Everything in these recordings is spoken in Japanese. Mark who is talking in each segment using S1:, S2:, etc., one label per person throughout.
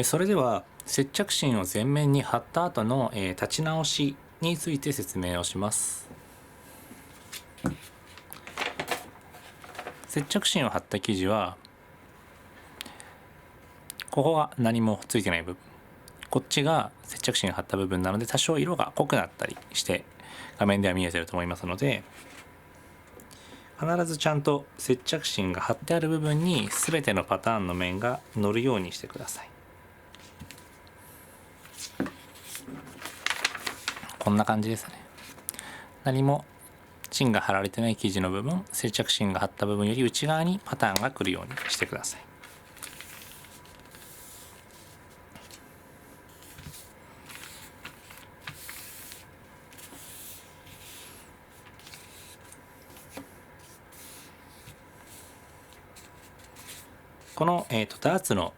S1: それでは接着芯を前面に貼った後の立ち直しについて説明をします。接着芯を貼った生地はここが何もついてない部分、こっちが接着芯を貼った部分なので多少色が濃くなったりして画面では見えてると思いますので、必ずちゃんと接着芯が貼ってある部分に全てのパターンの面が乗るようにしてください。こんな感じですね。何も芯が貼られてない生地の部分、接着芯が貼った部分より内側にパターンが来るようにしてください。この、ダーツの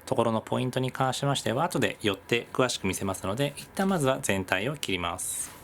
S1: ところのポイントに関しましては後で寄って詳しく見せますので、一旦まずは全体を切ります。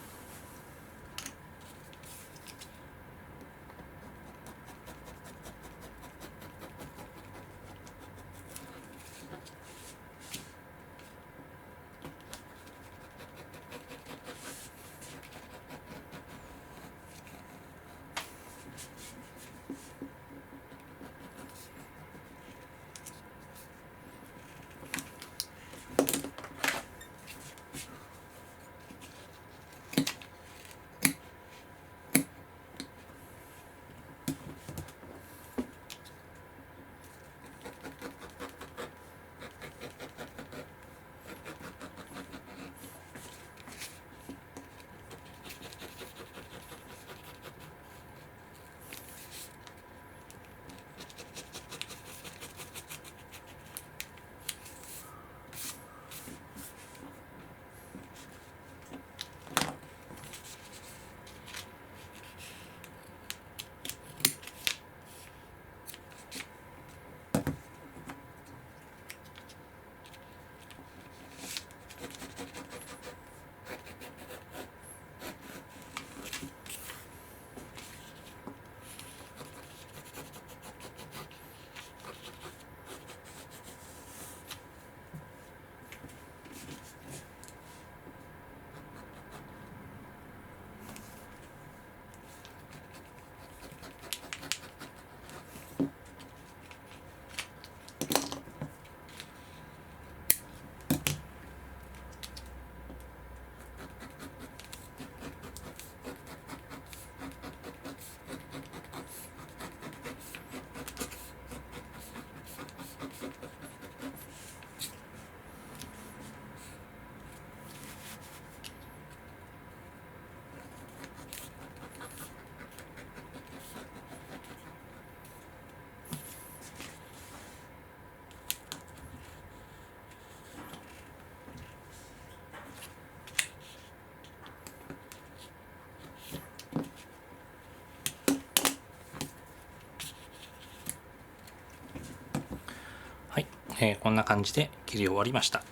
S1: はい、こんな感じで切り終わりました。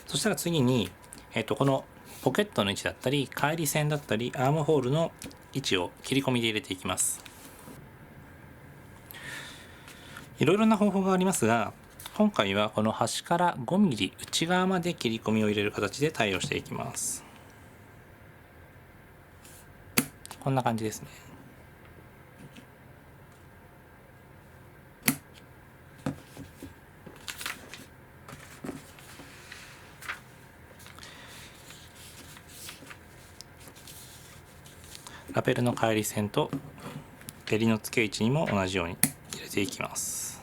S1: そしたら次に、このポケットの位置だったり返り線だったりアームホールの位置を切り込みで入れていきます。いろいろな方法がありますが、今回はこの端から 5mm 内側まで切り込みを入れる形で対応していきます。こんな感じですね。ラベルの返り線と襟の付け位置にも同じように入れていきます。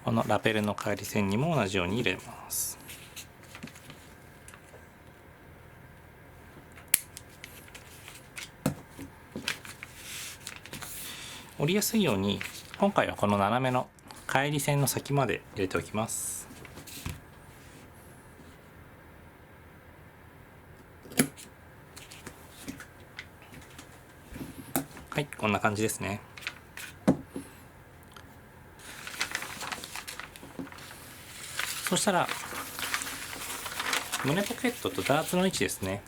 S1: このラベルの返り線にも同じように入れます。折りやすいように今回はこの斜めの返り線の先まで入れておきます。はい、こんな感じですね。そしたら胸ポケットとダーツの位置ですね。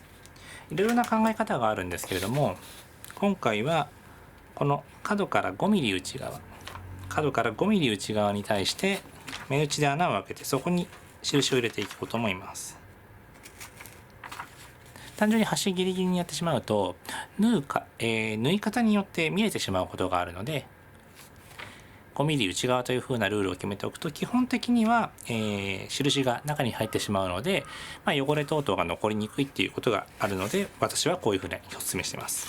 S1: いろいろな考え方があるんですけれども、今回はこの角から 5mm 内側、角から 5mm 内側に対して目打ちで穴を開けて、そこに印を入れていこうと思います。単純に端ギリギリにやってしまうと縫い方によって見えてしまうことがあるので、5mm 内側という風なルールを決めておくと、基本的には、印が中に入ってしまうので、汚れ等々が残りにくいっていうことがあるので、私はこういう風にお勧めしています。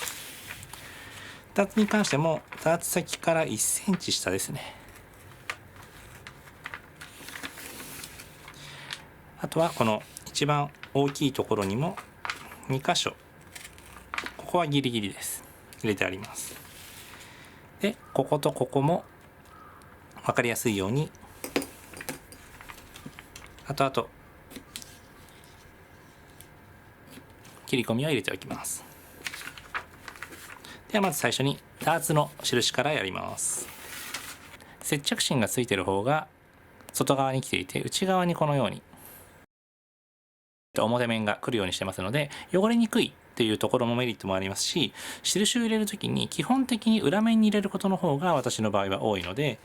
S1: ダーツに関してもダーツ先から1センチ下ですね。あとはこの一番大きいところにも2箇所、ここはギリギリです。入れてあります。で、こことここも分かりやすいように後々切り込みを入れておきます。ではまず最初にダーツの印からやります。接着芯がついている方が外側に来ていて、内側にこのように表面が来るようにしてますので、汚れにくいっていうところもメリットもありますし、印を入れるときに基本的に裏面に入れることの方が私の場合は多いので、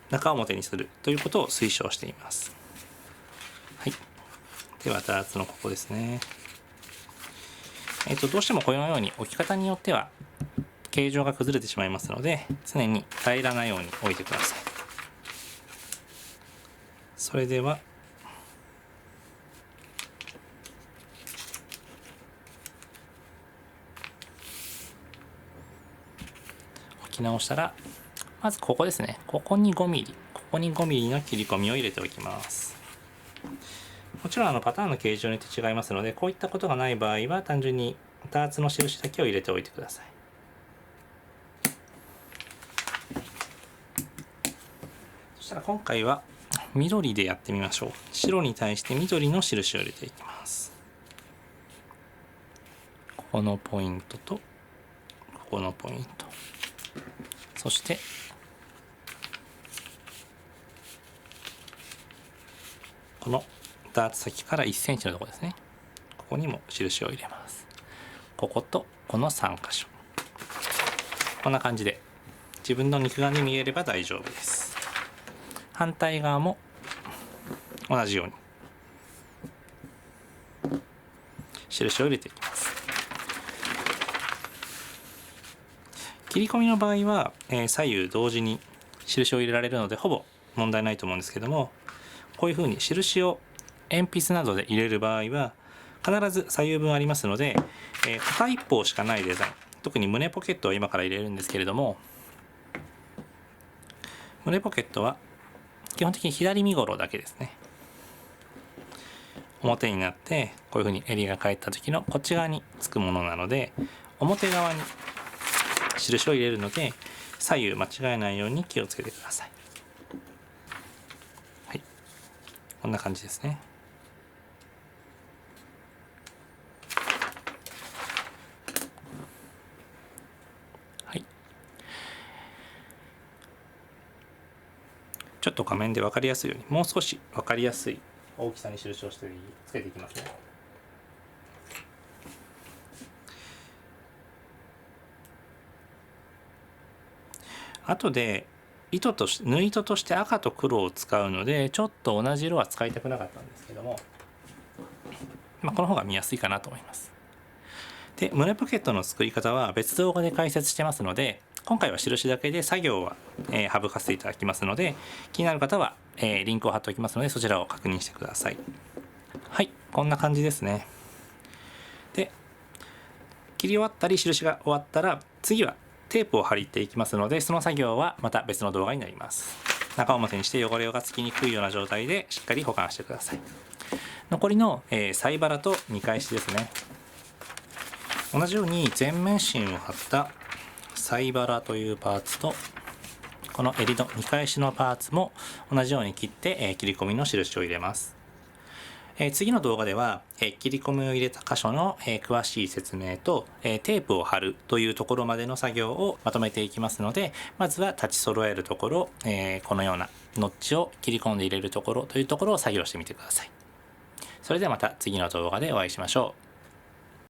S1: 中表にするということを推奨しています。はい。ではダーツのここですね。どうしてもこのように置き方によっては形状が崩れてしまいますので、常に平らなように置いてください。それでは置き直したら、まずここですね。ここに 5mm、ここに 5mm の切り込みを入れておきます。もちろんパターンの形状によって違いますので、こういったことがない場合は単純にダーツの印だけを入れておいてください。そしたら今回は緑でやってみましょう。白に対して緑の印を入れていきます。ここのポイントとここのポイント、そしてこのダーツ先から1センチのところですね。ここにも印を入れます。こことこの3箇所、こんな感じで自分の肉眼に見えれば大丈夫です。反対側も同じように印を入れていきます。切り込みの場合は、左右同時に印を入れられるのでほぼ問題ないと思うんですけども、こういうふうに印を鉛筆などで入れる場合は必ず左右分ありますので、片一方しかないデザイン、特に胸ポケットを今から入れるんですけれども、胸ポケットは基本的に左身頃だけですね。表になってこういうふうに襟が返った時のこっち側につくものなので、表側に印を入れるので左右間違えないように気をつけてください。はい、こんな感じですね。はい、ちょっと画面で分かりやすいように、もう少し分かりやすい大きさに印をしてつけていきますね。後で縫い糸として赤と黒を使うので、ちょっと同じ色は使いたくなかったんですけども、この方が見やすいかなと思います。で、胸ポケットの作り方は別動画で解説してますので、今回は印だけで作業は、省かせていただきますので、気になる方は、リンクを貼っておきますので、そちらを確認してください。はい、こんな感じですね。で、切り終わったり印が終わったら、次はテープを貼っていきますので、その作業はまた別の動画になります。中表にして汚れがつきにくいような状態でしっかり保管してください。残りの、サイバラと見返しですね。同じように全面芯を貼ったサイバラというパーツと、この襟の見返しのパーツも同じように切って、切り込みの印を入れます。次の動画では、切り込みを入れた箇所の、詳しい説明と、テープを貼るというところまでの作業をまとめていきますので、まずは立ち揃えるところ、このようなノッチを切り込んで入れるところというところを作業してみてください。それではまた次の動画でお会いしましょう。